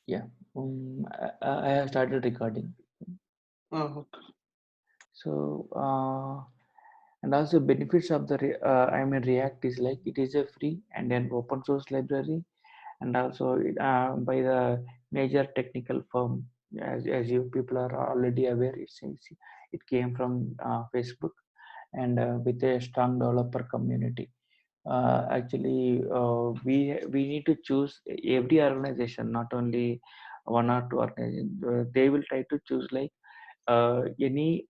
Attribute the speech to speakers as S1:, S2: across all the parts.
S1: Yeah, I have started recording.
S2: Oh, okay.
S1: So, and also benefits of the React is like it is a free and an open source library, and also by the major technical firm. As you people are already aware, it came from Facebook, and with a strong developer community. Actually, we need to choose every organization, not only one or two organizations. They will try to choose like any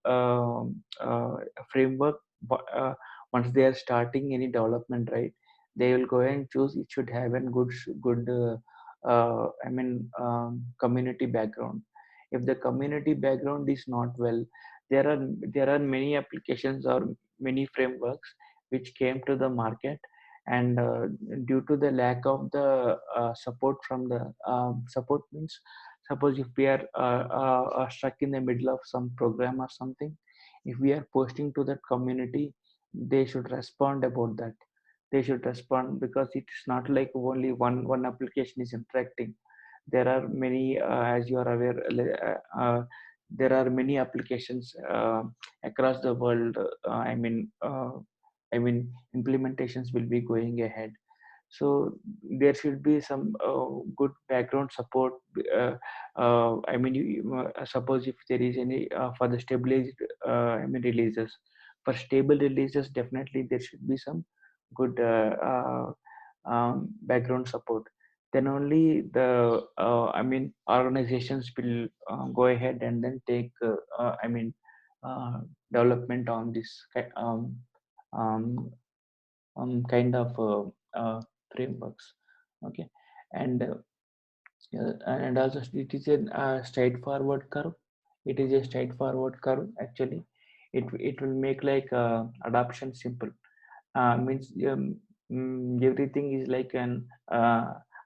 S1: framework. Once they are starting any development, right, they will go and choose it should have a good community background. If the community background is not well, there are many applications or many frameworks which came to the market, and due to the lack of the support from the support means, suppose if we are stuck in the middle of some program or something, if we are posting to that community, they should respond about that. They should respond, because it is not like only one application is interacting. There are many, as you are aware, there are many applications across the world. Implementations will be going ahead, so there should be some good background support. Suppose if there is any for the stabilized releases, for stable releases, definitely there should be some good background support. Then only the organizations will go ahead and then take uh, development on this um, kind of frameworks. Okay, and and also it is a straightforward curve. It is a straightforward curve actually. It will make like adoption simple. Means everything is like an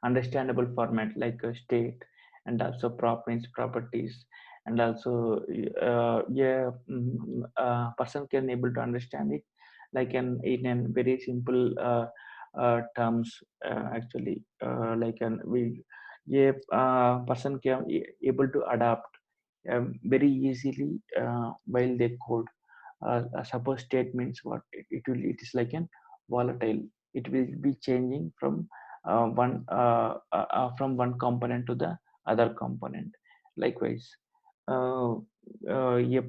S1: understandable format, like a state, and also means properties, and also person can able to understand it like an in a very simple terms, actually, like an we yeah person can able to adapt very easily while they code. Suppose state means what it is like an volatile. It will be changing from one component to the other component. Likewise, yep,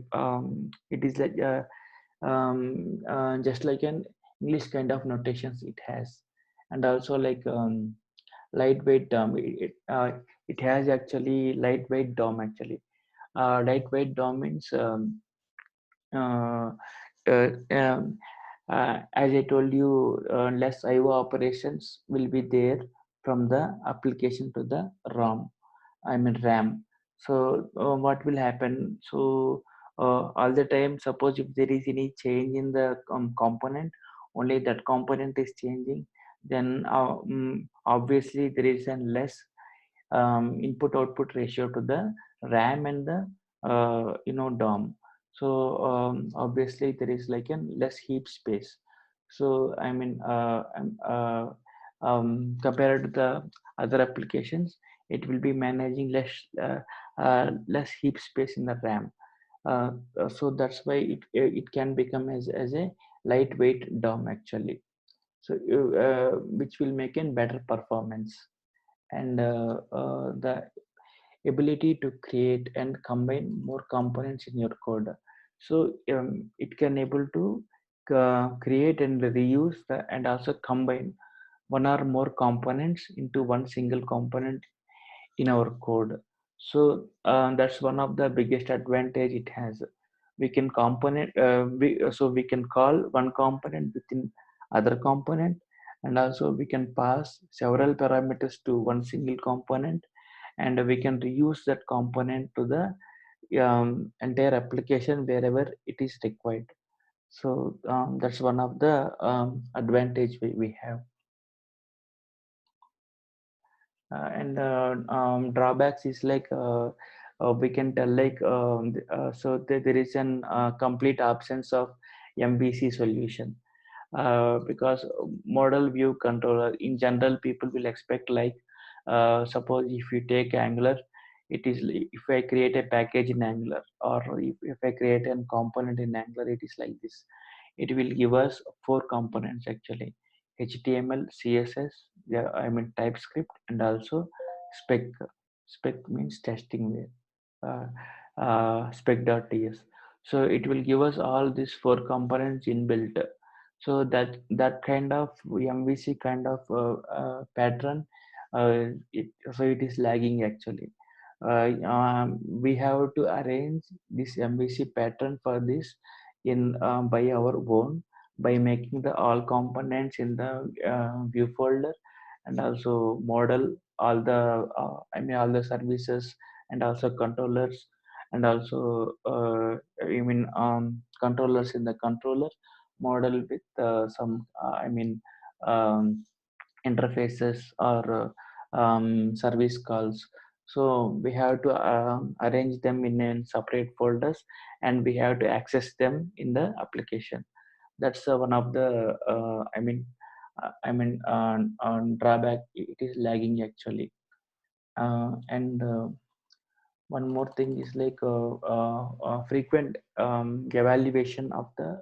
S1: it is like just like an English kind of notations it has. And also like lightweight DOM. It has actually lightweight DOM actually. Lightweight DOM means uh, uh, um, as I told you, less IO operations will be there from the application to the ROM. RAM. So what will happen? So all the time, suppose if there is any change in the component, only that component is changing. Then obviously there is a less input output ratio to the RAM and the DOM. So obviously there is like a less heap space. So compared to the other applications, it will be managing less heap space in the RAM. So that's why it can become as a lightweight DOM actually. So which will make a better performance, and the ability to create and combine more components in your code. So it can able to create and reuse and also combine one or more components into one single component in our code. So that's one of the biggest advantage it has. We can so we can call one component within other component, and also we can pass several parameters to one single component, and we can reuse that component to the entire application wherever it is required. So that's one of the advantage we have. And drawbacks is like we can tell like there is an complete absence of MVC solution, because model view controller in general people will expect like Suppose if you take Angular, it is if I create a package in Angular, or if I create a component in Angular, it is like this. It will give us four components actually: HTML, CSS, yeah, I mean TypeScript, and also spec. Spec means testing layer. Spec.ts. So it will give us all these four components inbuilt. So that kind of MVC kind of pattern, so it is lagging actually. We have to arrange this MVC pattern for this in by our own, by making the all components in the view folder, and also model all the I mean all the services, and also controllers, and also controllers in the controller model with some interfaces or service calls. So we have to arrange them in separate folders, and we have to access them in the application. That's one of the drawback. It is lagging actually. And one more thing is like frequent evaluation of the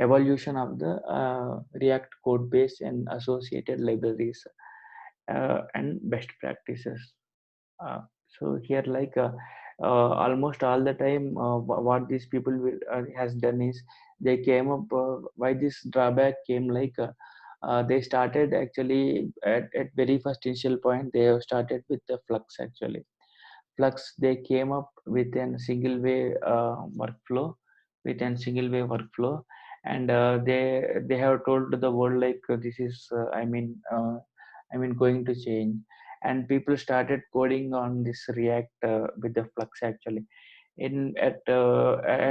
S1: evolution of the React code base and associated libraries and best practices. So here, like almost all the time, what these people has done is they came up. Why this drawback came, like they started actually at very first initial point. They have started with the Flux actually. Flux, they came up with a single way workflow, and they have told the world like this is going to change, and people started coding on this React with the Flux actually. In at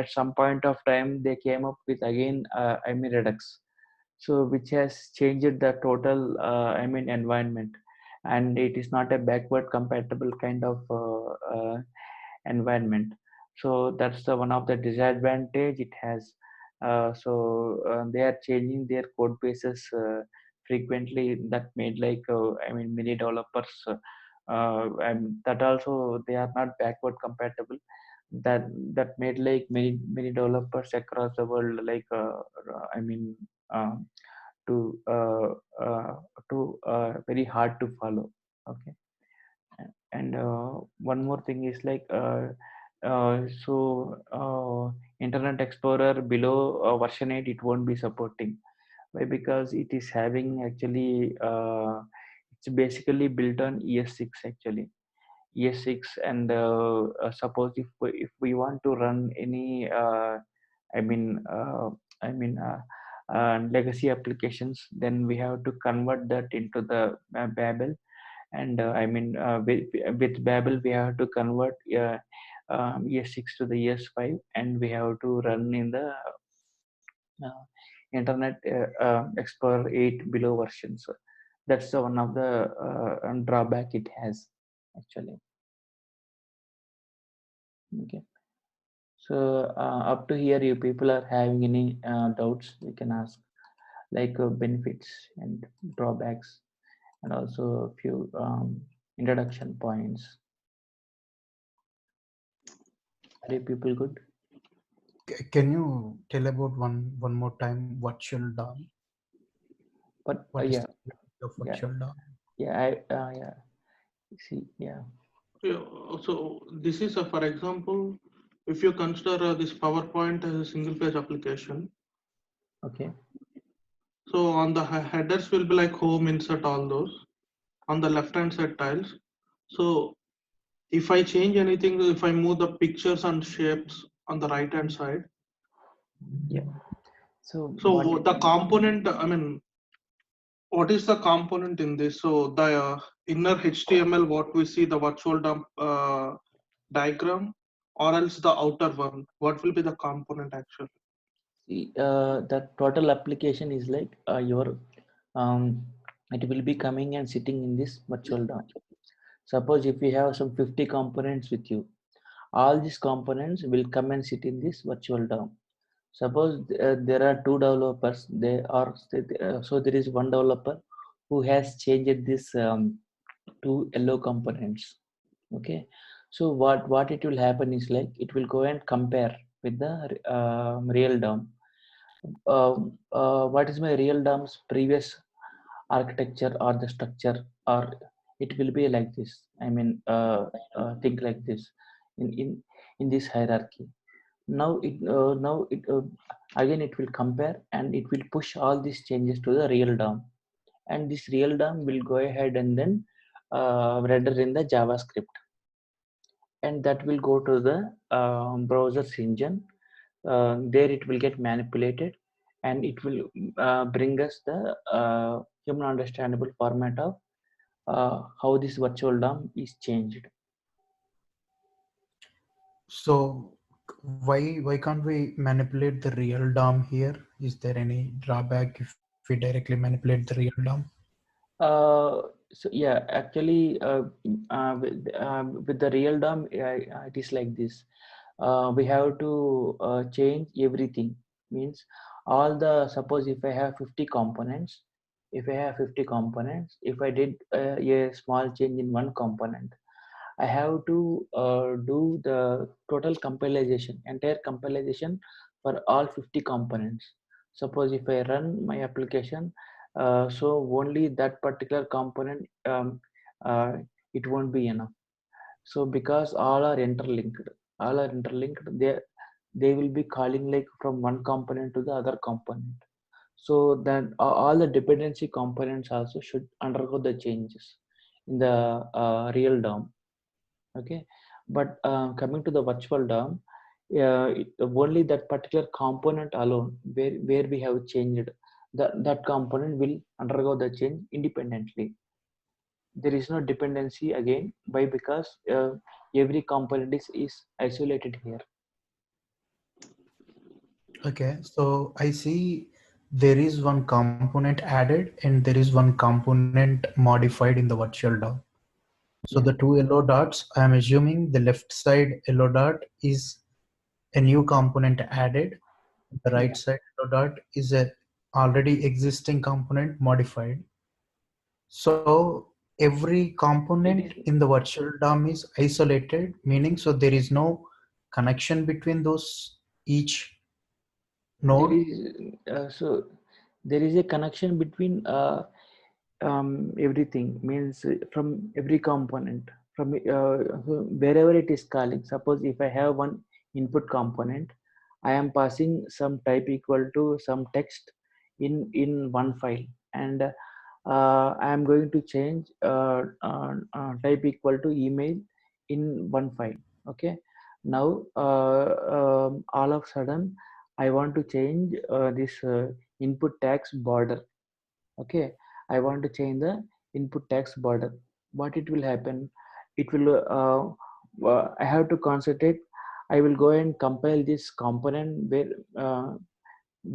S1: some point of time, they came up with again Redux, so which has changed the total environment, and it is not a backward compatible kind of environment. So that's the one of the disadvantage it has. They are changing their code bases frequently. That made like many developers and that also they are not backward compatible. That made like many developers across the world like i mean um, to very hard to follow. Okay. And one more thing is like uh, so Internet Explorer below version 8 it won't be supporting. Why? Because it is having actually it's basically built on ES6 actually. ES6, and suppose if we want to run any I mean uh, I mean legacy applications, then we have to convert that into the Babel. And with Babel we have to convert ES6 to the ES5, and we have to run in the uh, Internet Explorer 8 below versions. So that's the one of the drawback it has actually. Okay. So up to here, you people are having any doubts, you can ask, like benefits and drawbacks, and also a few introduction points. Are you people good?
S3: Can you tell about one more time virtual DOM?
S1: But
S3: What is
S1: yeah,
S3: the
S1: yeah,
S3: virtual DOM?
S1: yeah. See, yeah,
S2: Yeah, so this is for example, if you consider this PowerPoint as a single page application,
S1: okay.
S2: so on the headers will be like home, insert, all those on the left hand side tiles. So if I change anything, if I move the pictures and shapes on the right hand side,
S1: Yeah. So what?
S2: so the component, I mean, what is the component in this? So the inner HTML, what we see the virtual dump diagram, or else the outer one, what will be the component actually?
S1: See, the total application is like your um, it will be coming and sitting in this virtual DOM. Suppose if you have some 50 components with you, all these components will come and sit in this virtual DOM. Suppose there are two developers, they are so there is one developer who has changed this two yellow components. Okay, so what it will happen is like it will go and compare with the real DOM. What is my real DOM's previous architecture or the structure, or it will be like this. I mean, think like this in this hierarchy. Now it again it will compare and it will push all these changes to the real DOM, and this real DOM will go ahead and then render in the JavaScript, and that will go to the browser's engine. There it will get manipulated, and it will bring us the human understandable format of how this virtual DOM is changed.
S3: So why can't we manipulate the real DOM here? Is there any drawback if we directly manipulate the real DOM?
S1: So yeah, actually, with the real DOM, it is like this. We have to change everything. Means all the, suppose if I have 50 components, if I did a small change in one component, I have to do the total compilation, entire compilation for all 50 components. Suppose if I run my application, so only that particular component, uh, it won't be enough. So because all are interlinked, they will be calling like from one component to the other component. So then all the dependency components also should undergo the changes in the real DOM. Okay, but coming to the virtual DOM, only that particular component alone where we have changed, that component will undergo the change independently. There is no dependency again. Why? Because every component is isolated here.
S3: Okay, so I see there is one component added and there is one component modified in the virtual DOM. So the
S1: Yeah,
S3: two yellow dots, I am assuming the left side yellow dot is a new component added. The right
S1: yeah.
S3: side yellow dot is a already existing component modified. So every
S1: It
S3: component
S1: is.
S3: in the virtual DOM is isolated, meaning so there is no connection between those each
S1: There
S3: node.
S1: is so there is a connection between everything. Means from every component, from wherever it is calling. Suppose if I have one input component, I am passing some type equal to some text in one file, and I am going to change type equal to email in one file. Okay, now all of a sudden I want to change this input tags border. Okay, I want to change the input text border. What it will happen, it will I have to concentrate. I will go and compile this component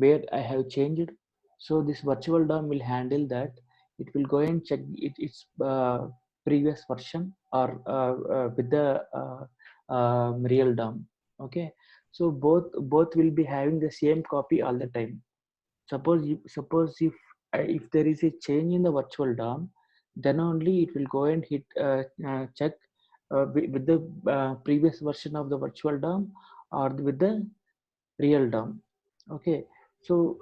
S1: where I have changed. So this virtual DOM will handle that. It will go and check its previous version or with the real DOM. Okay, so both will be having the same copy all the time. Suppose if there is a change in the virtual DOM, then only it will go and hit check with the previous version of the virtual DOM or with the real DOM. Okay, so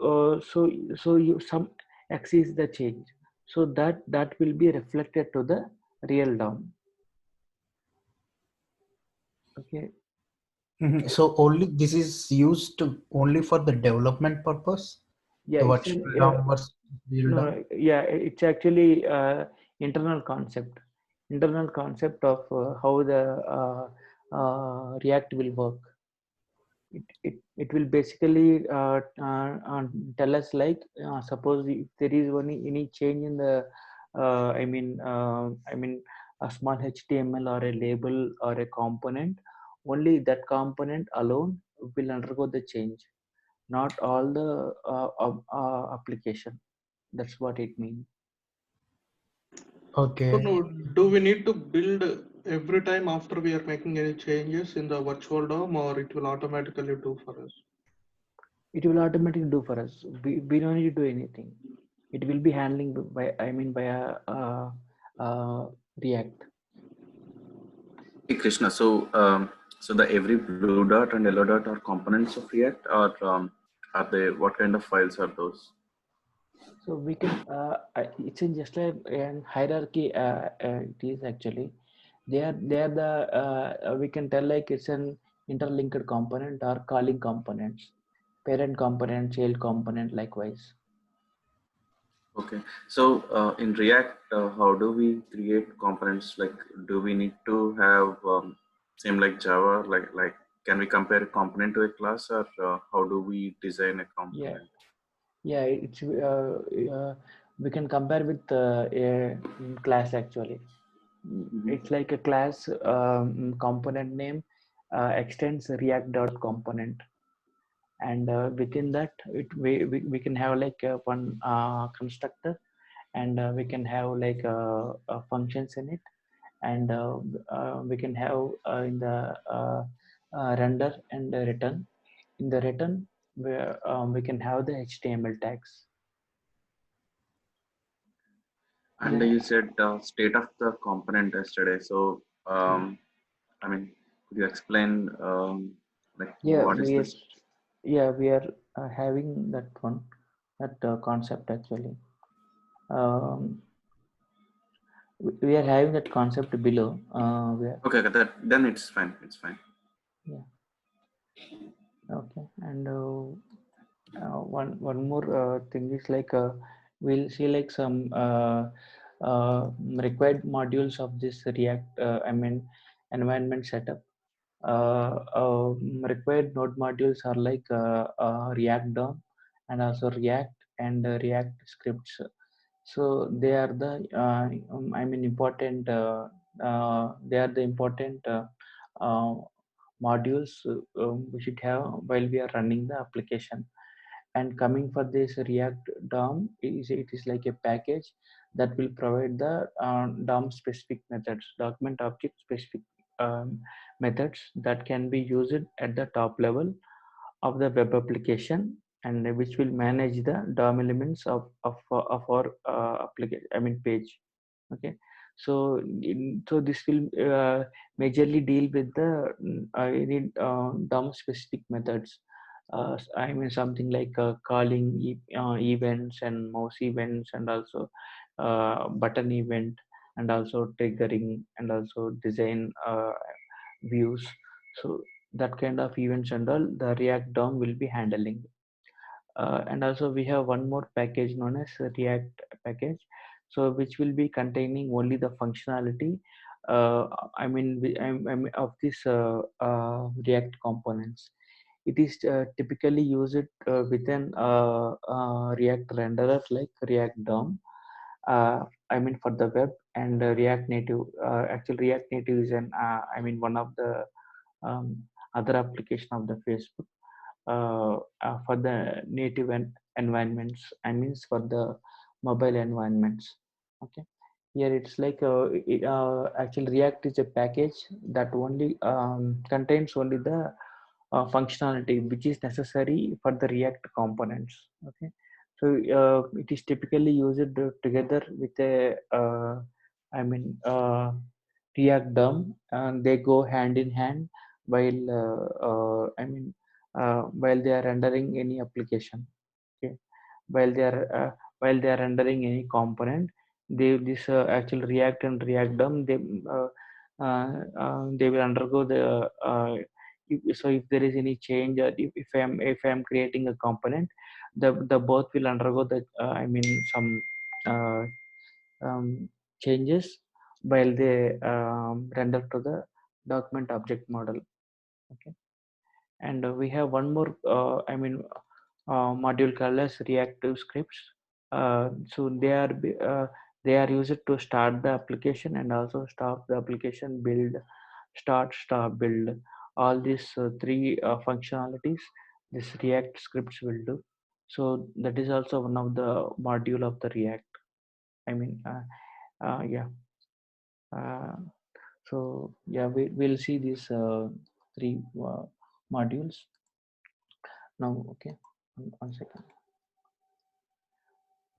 S1: you some axis the change, so that will be reflected to the real DOM. Okay,
S3: So only this is used only for the development purpose,
S1: yeah,
S3: the
S1: it's
S3: virtual
S1: an
S3: DOM versus real
S1: no,
S3: DOM.
S1: yeah, it's actually internal concept, internal concept of how the React will work. It will basically tell us like suppose if there is any change in the I mean a small HTML or a label or a component, only that component alone will undergo the change, not all the application. That's what it means.
S2: So
S3: Okay.
S2: no, do we need to build every time after we are making any changes in the virtual DOM, or it will automatically do for us?
S1: It will automatically do for us. We don't need to do anything. It will be handling by, I mean, by a React.
S4: Hey Krishna, so the every blue dot and yellow dot are components of React, or are they? What kind of files are those?
S1: So we can, it's in just like an hierarchy. It is actually they are the we can tell like it's an interlinked component or calling components, parent component, child component, likewise.
S4: Okay, so in React, how do we create components? Like, do we need to have same like Java? Like, can we compare a component to a class, or how do we design a
S1: Yeah,
S4: component?
S1: yeah. We can compare with a class actually.
S4: Mhm.
S1: It's like a class component name extends React dot component, and within that we can have like one constructor, and we can have like functions in it, and we can have in the render and return. In the return, where we can have the HTML tags.
S4: And
S1: Yeah,
S4: you said state of the component yesterday. So,
S1: yeah,
S4: I mean, could you explain like
S1: yeah.
S4: what is this?
S1: We are having that one, that concept actually. Um, we are having that concept below. Where
S4: Okay, okay, that then it's fine. It's fine.
S1: yeah, okay, and one more thing is like we'll see like some required modules of this React. I mean environment setup. Required node modules are like React DOM and also React and React scripts. So they are the I mean important. They are the important uh, modules we should have while we are running the application. And coming for this React DOM, it is like a package that will provide the DOM specific methods, document object specific methods that can be used at the top level of the web application, and which will manage the DOM elements of our application, I mean page. Okay, so so this will majorly deal with the any DOM specific methods. I mean something like calling events and mouse events, and also button event, and also triggering, and also design views. So that kind of events and all the React DOM will be handling. And also we have one more package known as React package, so which will be containing only the functionality. I mean of this React components. It is typically used within React renderer like React DOM. I mean for the web, and React Native. Actually, React Native is an I mean one of the um, other application of the Facebook for the native environments. I means for the mobile environments. Okay, here it's like actually React is a package that only contains only the functionality which is necessary for the React components. Okay, so it is typically used together with a I mean React DOM, and they go hand in hand while while they are rendering any application. Okay, while they are while they are rendering any component, they this actual React and React DOM, they will undergo the so if there is any change, or if I'm creating a component, the both will undergo the I mean some uh, um, changes while they render to the document object model. Okay, and we have one more module called as reactive scripts. So they are used to start the application and also stop the application, build, start, stop, build. All these three functionalities this React scripts will do. So that is also one of the module of the React. I mean, yeah. Uh, so yeah, we'll see these three modules now. Okay, one second.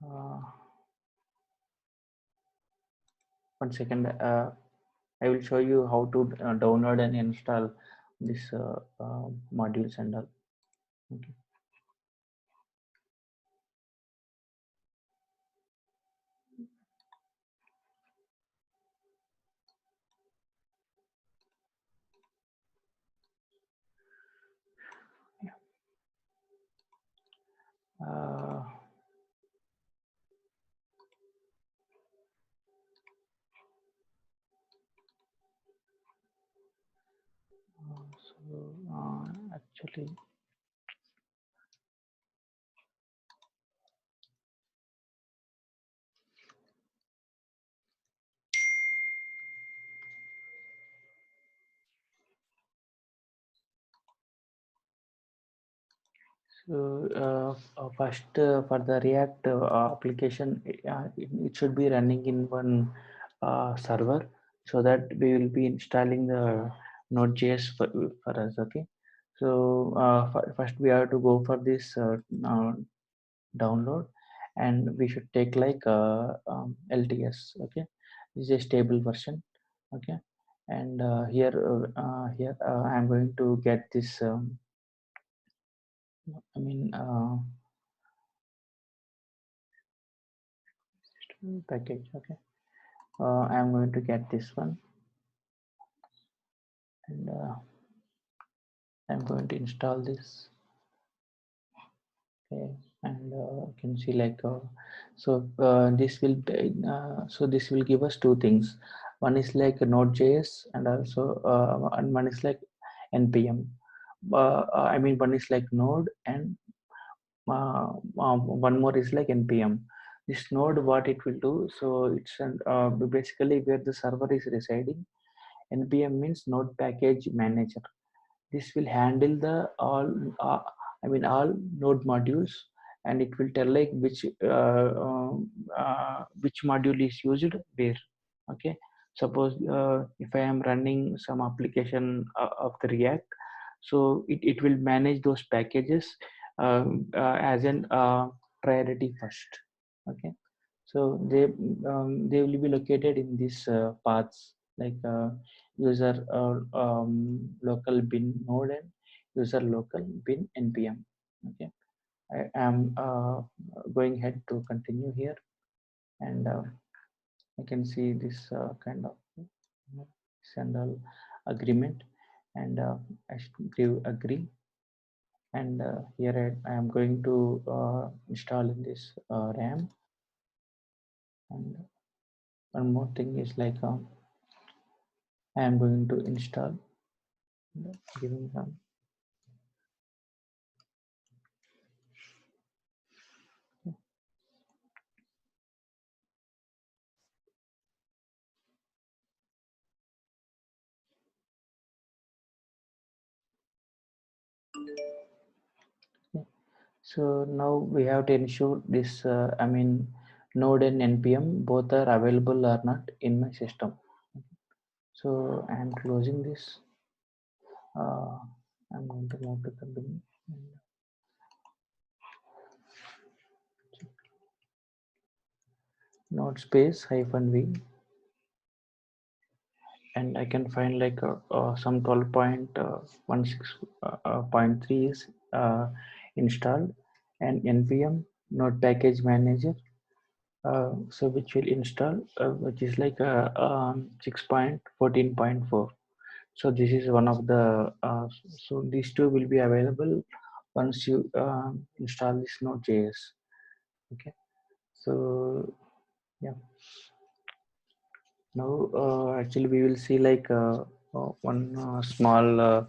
S1: Uh, One second. I will show you how to download and install this modules and all. Okay. Uh, Actually, so first for the React application, it should be running in one server, so that we will be installing the Node.js for us. Okay. So first we have to go for this download, and we should take like LTS. Okay, this is a stable version. Okay, and here I'm going to get this. I mean package. Okay, I'm going to get this one, and I'm going to install this. Okay, and you can see like this will give us two things. One is like Node.js, and also and one is like npm. I mean, one is like Node, and one more is like npm. This Node, what it will do, so it's basically where the server is residing. npm means Node Package Manager. This will handle the all node modules, and it will tell like which module is used where. Okay, suppose if I am running some application of the React, so it will manage those packages as an priority first. Okay, so they will be located in these paths, like user local bin node and user local bin npm. Okay, I am going ahead to continue here, and I can see this kind of sandal agreement, and I should give agree, and here I am going to install in this RAM. And one more thing is like I am going to install, giving them. So now we have to ensure this, I mean, Node and NPM both are available or not in my system. So I am closing this. I'm going to move to the bin. Node space -v, and I can find like some 12.16.3 is installed, and npm Node Package Manager, so which will install, which is like 6.14.4. So this is one of the so these two will be available once you install this Node.js. Okay, so yeah, now actually we will see like one small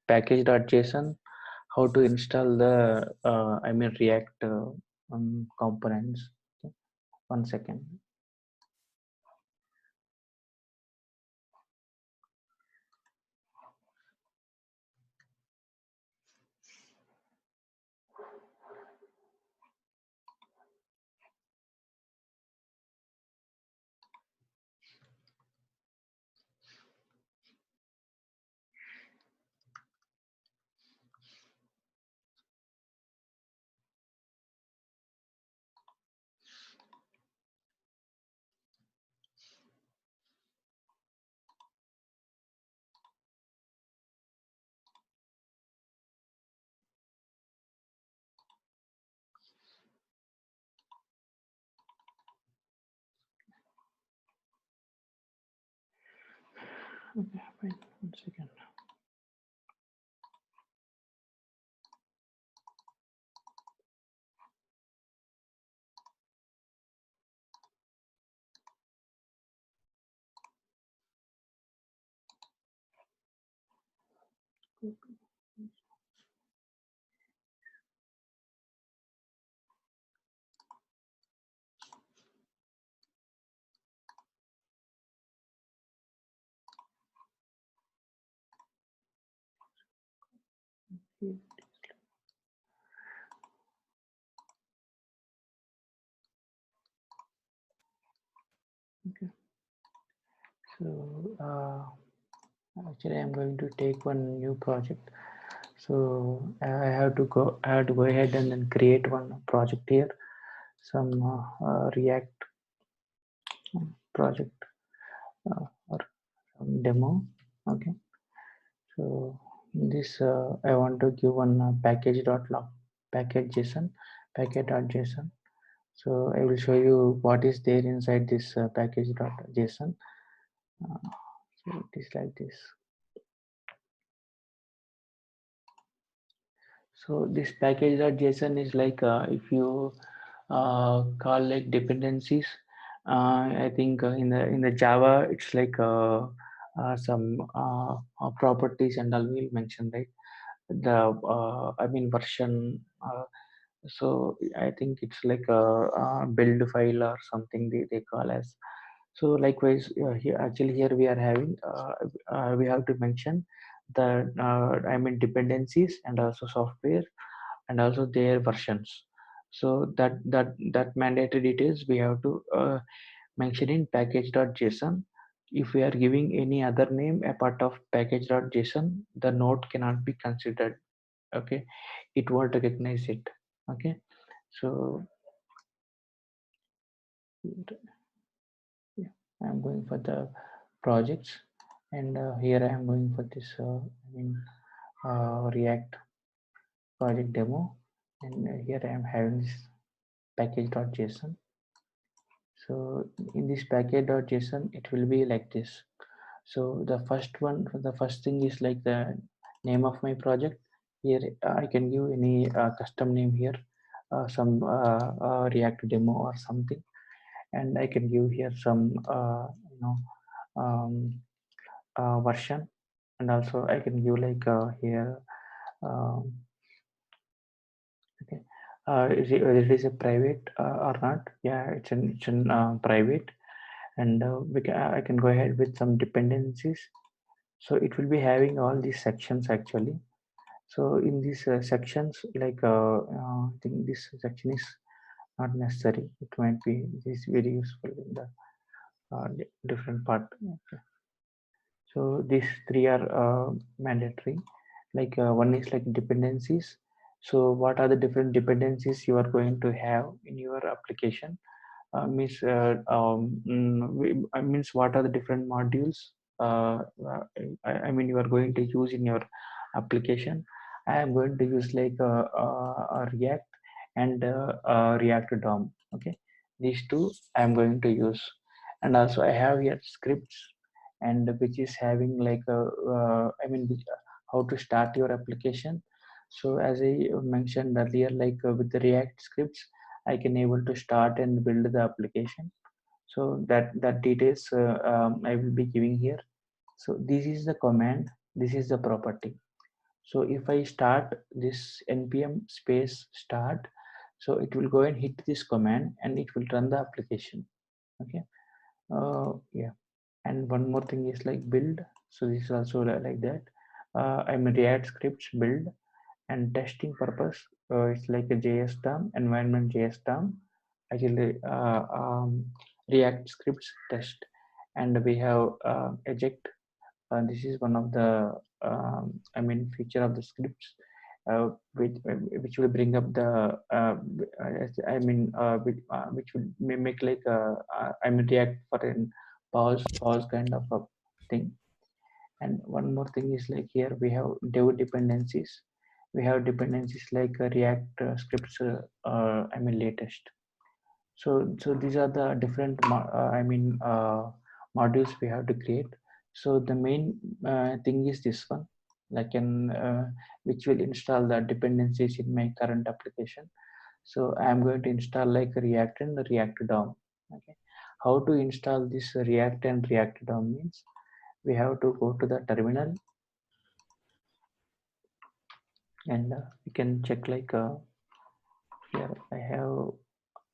S1: package.json, how to install the I mean React components. Okay. One second. Okay, wait 1 second. Okay, so actually I'm going to take one new project. So I have to go ahead and then create one project here, some React project or some demo. Okay, so in this I want to give one package.log package JSON package.json. So I will show you what is there inside this package.json. So it is like this. So this package.json is like if you call like dependencies. I think in the Java it's like some properties and all will mention, right? The I mean version. So I think it's like a build file or something they call as. So likewise here we are having we have to mention the I mean dependencies and also software and also their versions. So that mandatory details we have to mention in package.json. If we are giving any other name a part of package.json, the node cannot be considered. Okay, it won't recognize it. Okay, so yeah, I'm going for the projects, and here I am going for this React project demo, and here I am having this package.json. So in this package.json it will be like this. So the first thing is like the name of my project. Here I can give any custom name here, some React demo or something, and I can give here some um, version, and also I can give like here um, okay, whether it is a private or not. Yeah, it's an private, and I can go ahead with some dependencies. So it will be having all these sections actually. So in these sections, like I think this section is not necessary. It might be this very useful in the different part. Okay. So these three are mandatory. Like one is like dependencies. So what are the different dependencies you are going to have in your application? Means what are the different modules uh, uh, I mean you are going to use in your application. I am going to use like React and React DOM. Okay, these two I am going to use, and also I have here scripts, and which is having like a how to start your application. So as I mentioned earlier, like with the React scripts I can able to start and build the application. So that details I will be giving here. So this is the command, this is the property. So if I start this npm space start, so it will go and hit this command and it will run the application. Okay, yeah. And one more thing is like build. So this is also like that. I'm a React scripts build, and testing purpose, it's like a JS term, environment JS term. Actually, React scripts test, and we have eject. This is one of the feature of the scripts, which will bring up the which will make like React for an pause kind of a thing. And one more thing is like here we have dev dependencies. We have dependencies like React scripts latest. So these are the different modules we have to create. So the main thing is this one, like an which will install the dependencies in my current application. So I am going to install like React and React DOM. Okay, how to install this React and React DOM means we have to go to the terminal, and we can check like here I have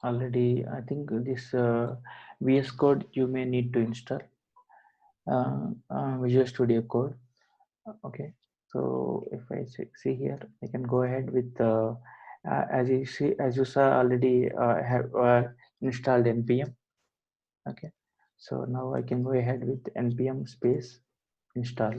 S1: already, I think this VS Code you may need to install Visual Studio Code. Okay, so if I see here, I can go ahead with as you see, as you saw already, I have installed npm. Okay, so now I can go ahead with npm space install.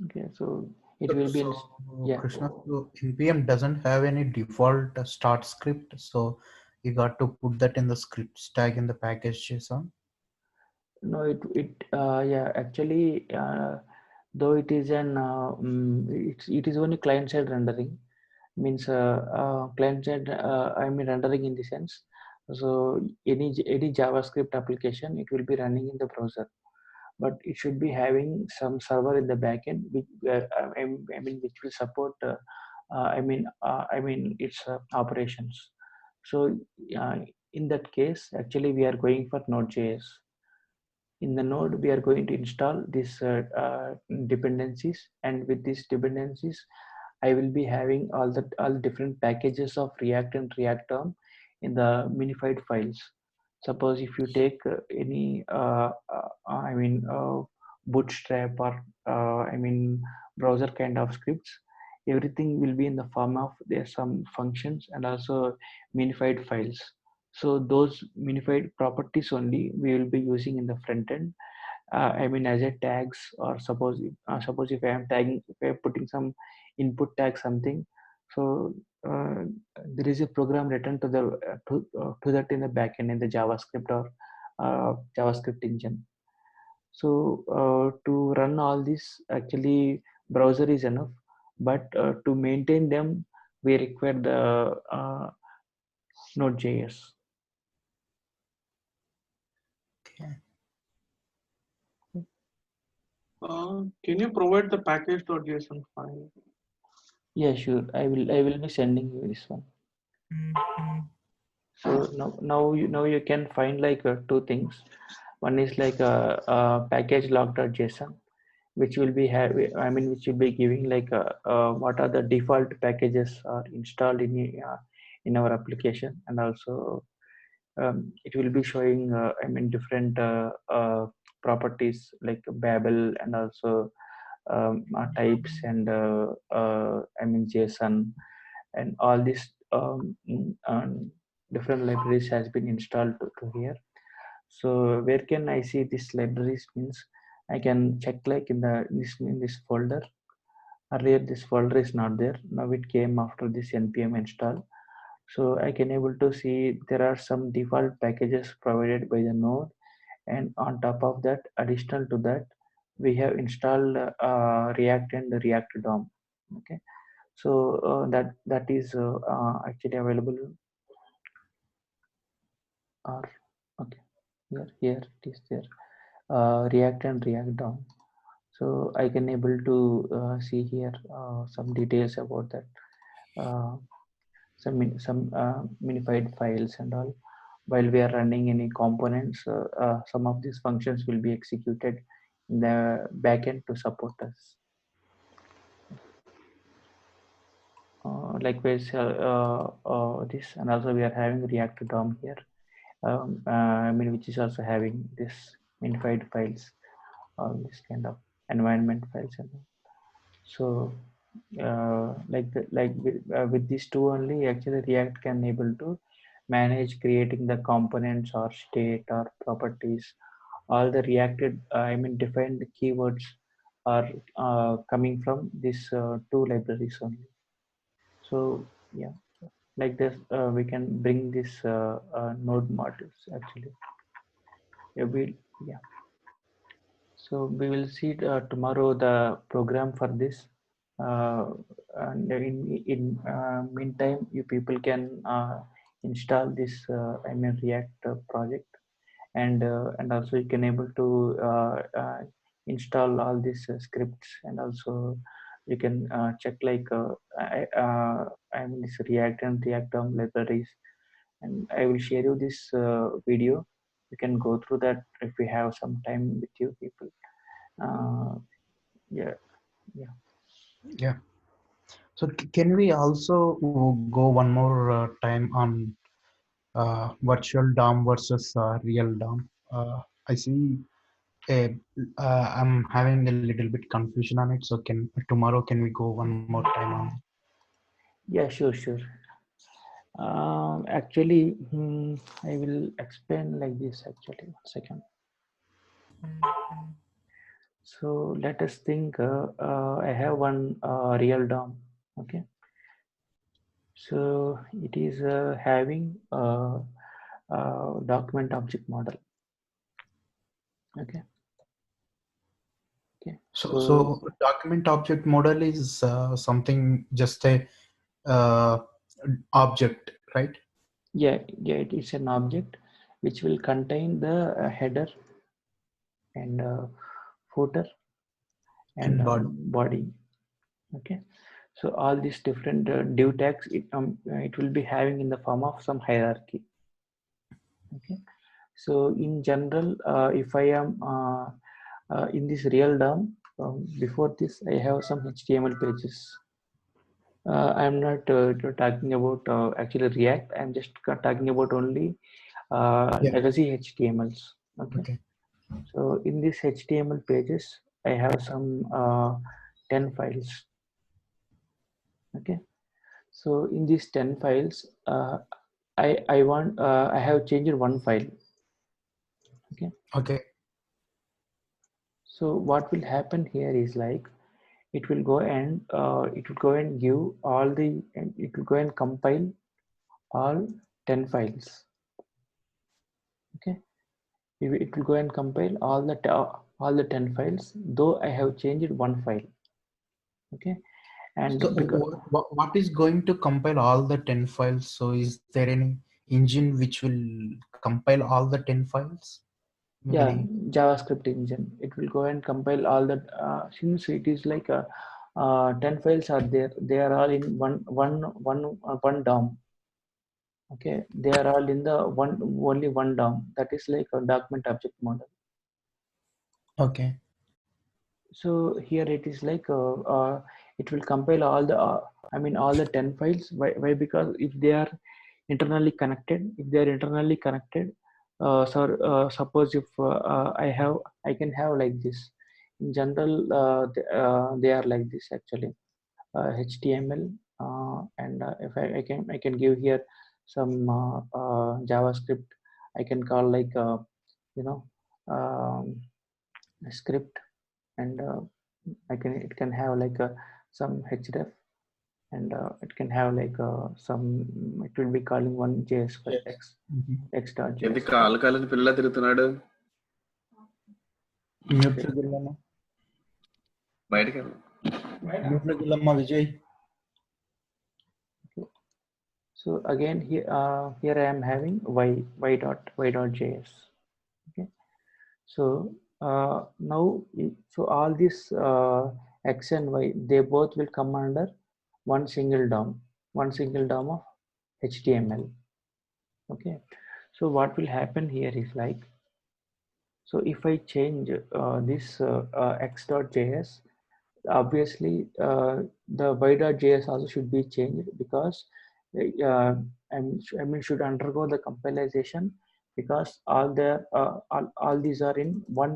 S1: Okay, so it will be in,
S3: So
S1: yeah.
S3: Krishna, so npm doesn't have any default start script, so you got to put that in the scripts tag in the package JSON.
S1: No, it yeah, actually though it is an it is only client side rendering, means client side I mean rendering in the sense, so any JavaScript application it will be running in the browser, but it should be having some server in the backend which I mean which will support I mean its operations. So uh, in that case actually we are going for Node.js. In the node we are going to install these dependencies, and with these dependencies I will be having all different packages of React and React DOM in the minified files. Suppose if you take any I mean bootstrap or I mean browser kind of scripts, everything will be in the form of there's some functions and also minified files. So those minified properties only we will be using in the front end. I mean as a tags, or suppose if I am tagging, if I am putting some input tag something, so uh, there is a program written to the to that in the backend in the JavaScript or JavaScript engine. So to run all this, actually browser is enough, but to maintain them, we require the Node.js.
S3: Okay.
S2: Can you provide the package.json file?
S1: Yeah, sure. I will be sending you this one. So now you can find like two things. One is like a package log.json, which will be have I mean which will be giving like what are the default packages are installed in our application, and also it will be showing I mean different properties like Babel, and also types, and I mean JSON, and all these different libraries has been installed to here. So where can I see these libraries means I can check like in this folder. Earlier this folder is not there, now it came after this npm install. So I can able to see there are some default packages provided by the node, and on top of that, additional to that, we have installed React and React DOM. Okay, so that is actually available. Or okay, here it is there. React and React DOM. So I can able to see here some details about that. Some minified files and all. While we are running any components, some of these functions will be executed in the backend to support us. Likewise, this, and also we are having React DOM here. I mean, which is also having this minified files, all this kind of environment files and all. So with these two only, actually React can able to manage creating the components or state or properties. All the reacted I mean defined keywords are coming from these two libraries only. So yeah. Like this, we can bring this node modules actually. Yeah, yeah. So we will see tomorrow the program for this. And in meantime, you people can install this React project, and also you can able to install all these scripts, and also you can check like this React and React DOM libraries, and I will share you this video. You can go through that if we have some time with you people. uh, yeah, yeah.
S3: Yeah. So can we also go one more time on virtual DOM versus real DOM? I see I'm having a little bit confusion on it. So can we go one more time on?
S1: Yeah, sure, sure. Actually, I will explain like this actually. One second. So let us think. I have one real DOM. Okay. So it is having a document object model. Okay. Okay.
S3: So document object model is something just a uh, object, right?
S1: yeah, it is an object which will contain the header and footer and body. Okay. So all these different div tags, it will be having in the form of some hierarchy. Okay. So in general, if I am in this real DOM, before this, I have some HTML pages. I'm not talking about actually React. I'm just talking about only legacy HTMLs. Okay. So in these HTML pages, I have some 10 files. Okay. So in these 10 files, I have changed one file. Okay.
S3: Okay.
S1: So what will happen here is like it will go and give all the, and it will go and compile all 10 files. Okay. It will go and compile all the 10 files, though I have changed one file. Okay. And
S3: so what is going to compile all the 10 files? So is there any engine which will compile all the 10 files?
S1: yeah, JavaScript engine, it will go and compile all that. Since it is like 10 files are there, they are all in one DOM. Okay, they are all in the only one DOM, that is like a document object model.
S3: Okay.
S1: So here it is like it will compile all the all the 10 files. Why? Because if they are internally connected, suppose if I can have like this. In general, they are like this actually. HTML, and if I can give here some JavaScript. I can call like you know um, a script, and it can have like some href, and it can have like some, it will be calling one JS file
S4: ఏంటి
S1: x.js.
S4: కాలు కాలని పిల్ల తిరుగుతున్నాడు బయటకి
S3: Vijay.
S1: So again here I am having y.js. Okay. So now so all this x and y, they both will come under one single DOM of HTML. Okay. So what will happen here is like, so if I change this x.js, obviously the y.js also should be changed, because should undergo the compilation, because all these are in one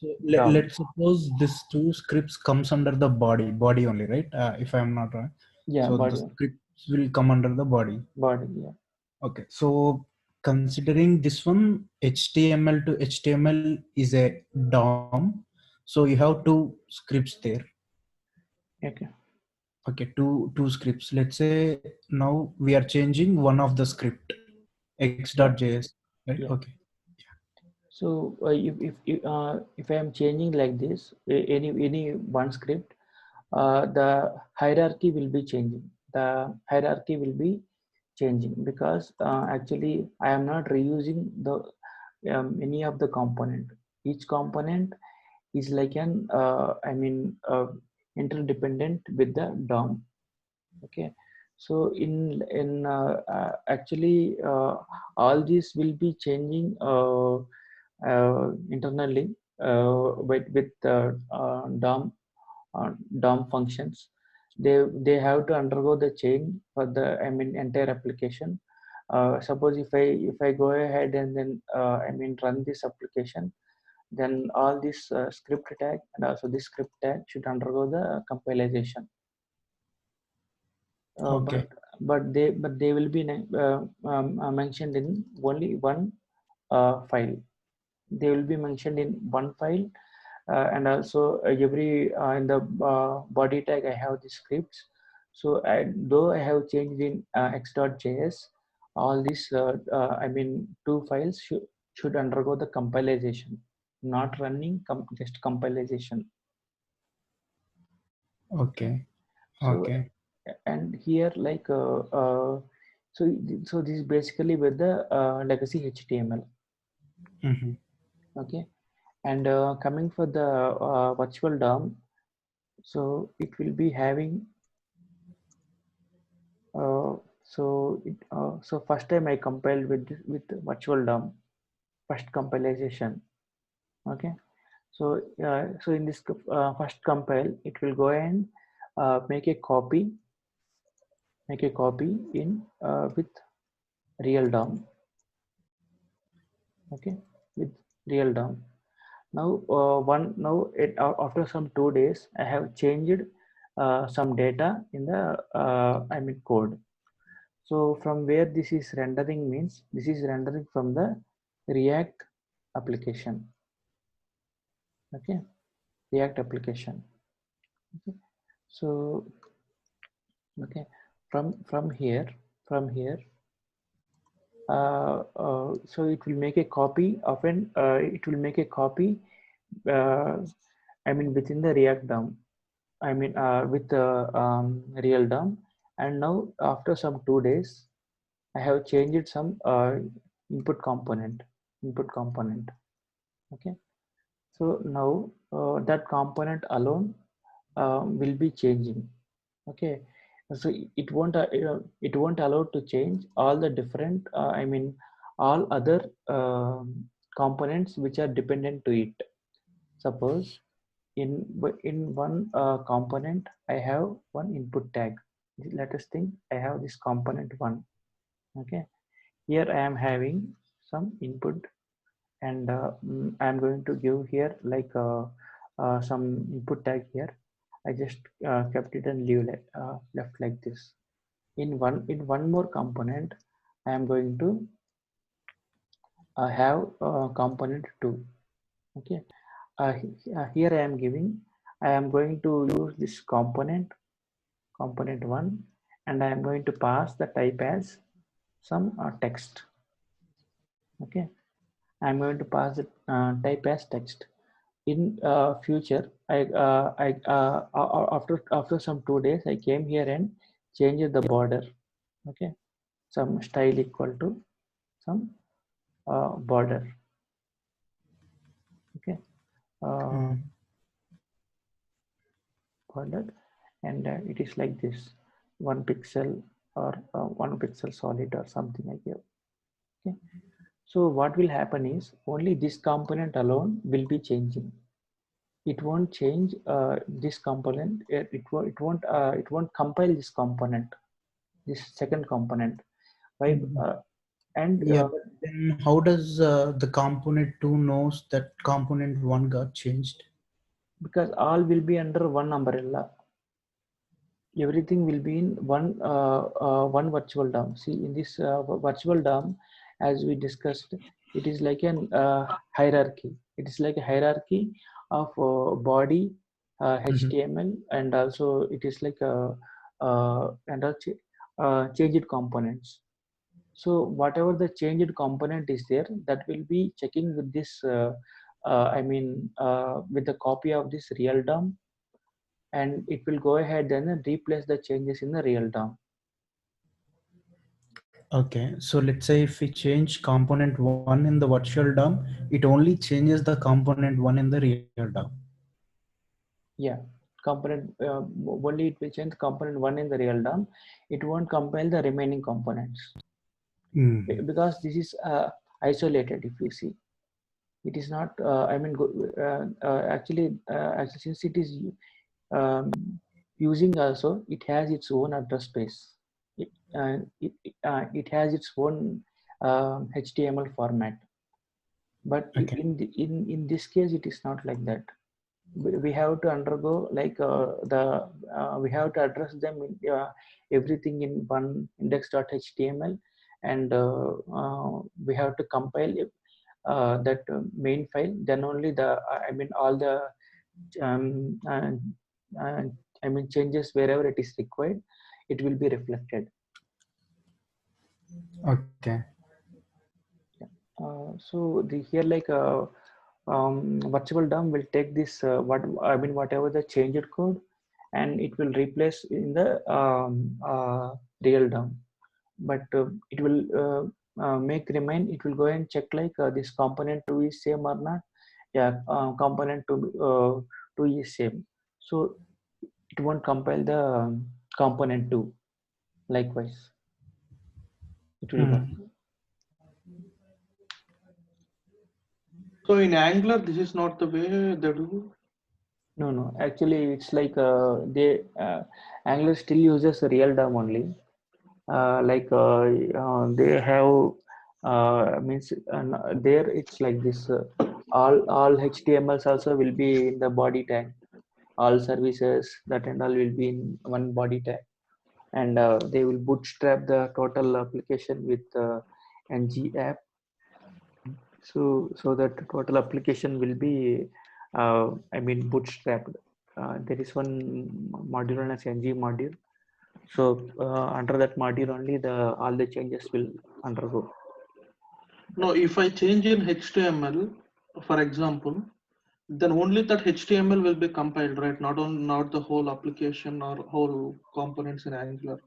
S3: So let's suppose this two scripts comes under the body only, right? If I'm not wrong.
S1: Yeah,
S3: so
S1: body.
S3: The scripts will come under the body.
S1: Yeah.
S3: Okay. So considering this one, HTML to HTML is a DOM. So you have two scripts there.
S1: Okay.
S3: Okay, two scripts. Let's say now we are changing one of the script
S1: Yeah,
S3: x.js, right?
S1: yeah.
S3: Okay.
S1: So if I am changing like this, any one script, the hierarchy will be changing. The hierarchy will be changing because actually I am not reusing the any of the component. Each component is like an interdependent with the DOM. Okay, so actually all these will be changing internally with DOM DOM functions. They have to undergo the change for the entire application. Suppose if I go ahead and then run this application, then all this script tag and also this script tag should undergo the compilation. Uh, but
S3: Okay.
S1: but they will be mentioned in only one file. They will be mentioned in one file, and also every in the body tag I have the scripts. So though I have changed in x.js, all these two files should undergo the compilation, not running just compilation. Okay,
S3: Okay.
S1: so
S3: Okay.
S1: and here like so this is basically with the legacy HTML.
S3: Mm-hmm.
S1: Okay, and coming for the virtual DOM, so it will be having so first time I compiled with virtual DOM, first compilation. Okay, so in this first compile, it will go and make a copy in with real DOM. Okay, with real DOM. Now after some 2 days, I have changed some data in the code. So from where this is rendering means this is rendering from the React application. Okay, React application. Okay. So okay, from here, so it will make a copy of an it will make a copy. Uh, within the React DOM. With the real DOM. And now after some 2 days, I have changed some input component. Okay. So now that component alone will be changing. Okay. So it won't allow to change all the different all other components which are dependent to it. Suppose in one component I have one input tag. Let us think I have this component one. Okay, here I am having some input, and I am going to give here like some input tag here. I just kept it and left like this. In one more component, I am going to have component 2. Okay, here I am giving, I am going to use this component 1, and I am going to pass the type as some text. Okay, I am going to pass the type as text. In future, after some 2 days, I came here and changed the border. Okay, some style equal to some border. Okay,
S3: Mm.
S1: border, and it is like this, 1 pixel or 1 pixel solid or something like that. Okay, so what will happen is only this component alone will be changing. It won't change this component. It won't compile this component, this second component. Why? And
S3: Yeah, but then how does the component 2 knows that component 1 got changed?
S1: because all will be under one umbrella. Everything will be in one virtual DOM. See, in this virtual DOM, as we discussed, it is like an hierarchy. It is like a hierarchy of body
S3: Mhm.
S1: HTML, and also it is like and changed components. So whatever the changed component is there, that will be checking with this, with the copy of this real DOM, and it will go ahead and replace the changes in the real DOM.
S3: Okay, so let's say if we change component one in the virtual DOM, it only changes the component one in the real DOM.
S1: Yeah, component only it will change component one in the real DOM. It won't compile the remaining components because this is isolated. If you see, it is not. Actually, since it is um, using also, it has its own address space. It has its own HTML format. But
S3: Okay.
S1: in this case, it is not like that. We have to undergo like we have to address them in, everything in one index.html, and we have to compile that main file. Then only the all the um, uh, changes wherever it is required, it will be reflected.
S3: Okay.
S1: So the here like virtual DOM will take this whatever the changed code, and it will replace in the real DOM. But it will make remain. It will go and check like this component 2 is same or not. Yeah, component 2 is same. So it won't compile the component 2. Likewise, it will work.
S2: So in Angular, this is not the way they do.
S1: No. Actually, it's like Angular still uses real DOM only. They have there it's like this. All HTMLs also will be in the body tag. All services that and all will be in one body tag, and they will bootstrap the total application with ng app. So that total application will be bootstrapped. There is one module known as ng module. So under that module only all the changes will undergo.
S2: No, if I change in HTML, for example, then only that HTML will be compiled, right? Not the whole application or whole components in Angular.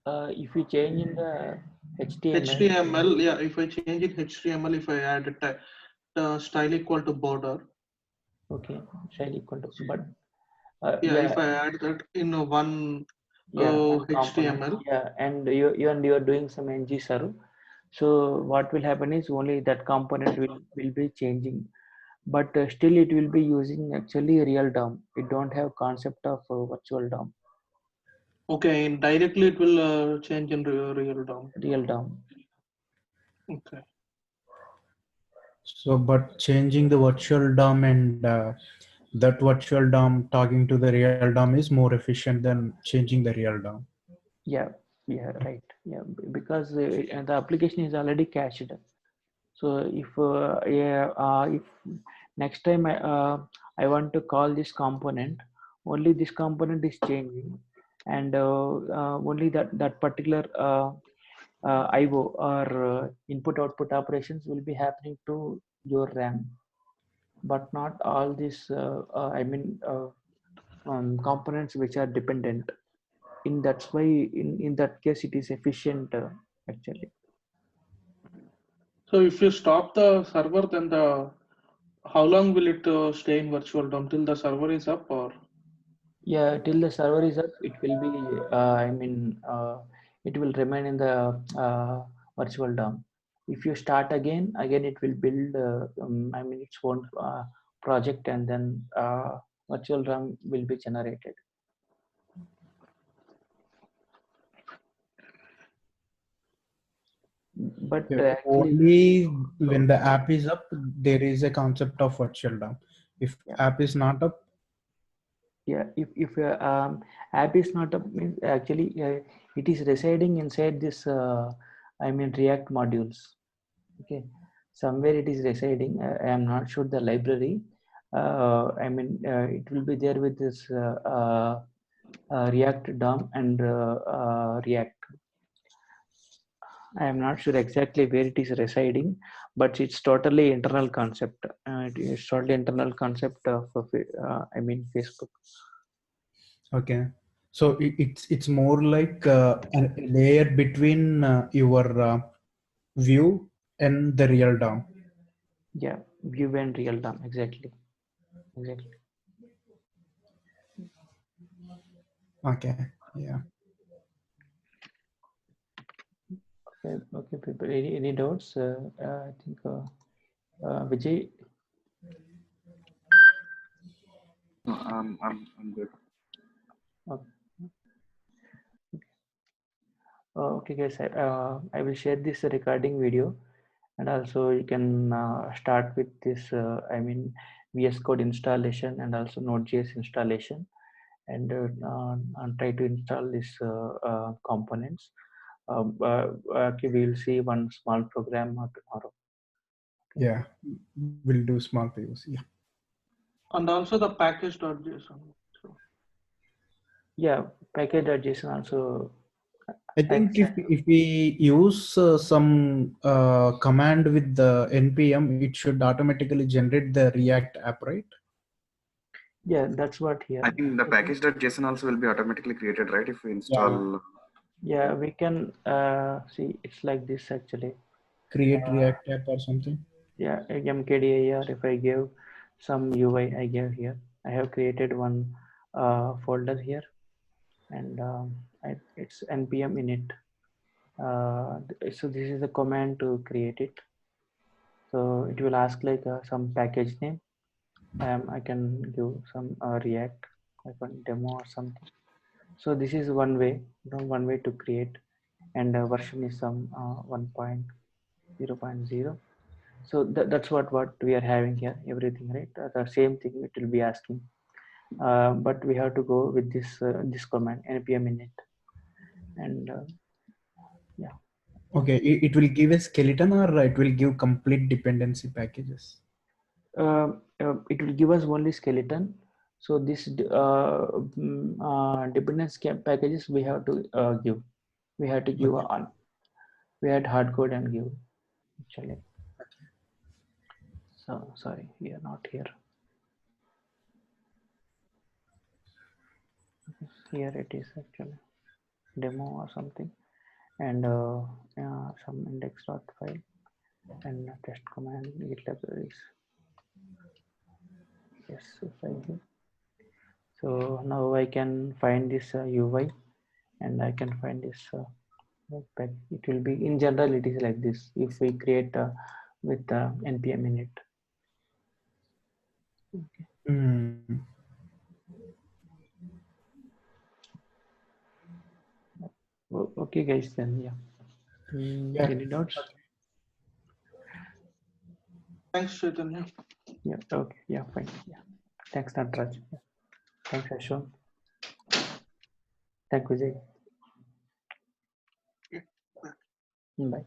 S1: If you change in the
S2: HTML, yeah. If I change in HTML, if I add a style equal to border.
S1: Okay, style equal to, but
S2: if I add that in one HTML.
S1: Yeah, and you are doing some ng serve. So what will happen is only that component will be changing, but still it will be using actually real DOM. It don't have concept of virtual DOM.
S2: Okay, and directly it will change in real DOM.
S1: Real DOM.
S2: Okay.
S3: So, but changing the virtual DOM and that virtual DOM talking to the real DOM is more efficient than changing the real DOM.
S1: Yeah, right. Yeah, because the application is already cached. So if next time I want to call this component, only this component is changing, and only that particular IO or input output operations will be happening to your RAM, but not all these components which are dependent. That's why in that case it is efficient actually.
S2: So if you stop the server, then how long will it stay in virtual DOM till the server is up, or?
S1: Yeah, till the server is up, it will be it will remain in the virtual DOM. If you start again it will build its own project, and then virtual DOM will be generated. But
S3: only when the app is up, there is a concept of virtual DOM. If app is not up,
S1: if app is not up, means actually it is residing inside this React modules. Okay, somewhere it is residing. I am not sure the library. It will be there with this React DOM and React. I am not sure exactly where it is residing, but it's totally internal concept. It is totally internal concept of I mean Facebook.
S3: Okay. So it's more like a layer between your view and the real DOM.
S1: Yeah, view and real DOM, exactly. Exactly.
S3: Okay. Yeah.
S1: Okay, people. Any doubts? I think Vijay.
S4: No, I'm good.
S1: Okay, okay guys. I will share this recording video, and also you can start with this. I mean, VS Code installation and also Node.js installation, and try to install these components. Okay, we'll see one small program tomorrow.
S3: Yeah. We'll do small POC. Yeah.
S2: And also the package.json. So
S1: Yeah, package.json also.
S3: I think if we use some command with the npm, it should automatically generate the React app, right?
S1: Yeah, that's what here.
S4: I think the package.json also will be automatically created, right? If we
S3: Yeah.
S4: install.
S1: Yeah, we can see it's like this actually.
S3: Create React app or something.
S1: Yeah, mkdir. If I give some UI, I give here. I have created one folder here, and it's npm init. So this is the command to create it. So it will ask like some package name. I can give some React, like one demo or something. So this is one way, one way to create, and version is some 1.0.0. So that's what we are having here. Everything right. The same thing it will be asking, but we have to go with this command npm init, and yeah.
S3: Okay, it will give a skeleton or it will give complete dependency packages.
S1: It will give us only skeleton. So this dependence packages we have to give. We have to give
S3: Okay.
S1: on. We had hard code and give actually. So sorry, we are not here. Here it is actually demo or something, and some index.file and test command git libraries. Yes, if I give. So now I can find this UI, and I can find this pack. It will be in general. It is like this. If we create with npm init. Okay.
S3: Mm.
S1: Okay, guys. Then yeah.
S3: Yeah.
S1: Any doubts?
S2: thanks, Chaitanya.
S1: Yeah. Okay. Yeah. Fine. Yeah. Thanks, Natraj. Yeah. Thanks, Ashwin. Thank you, Vijay.
S2: Yeah.
S1: Bye.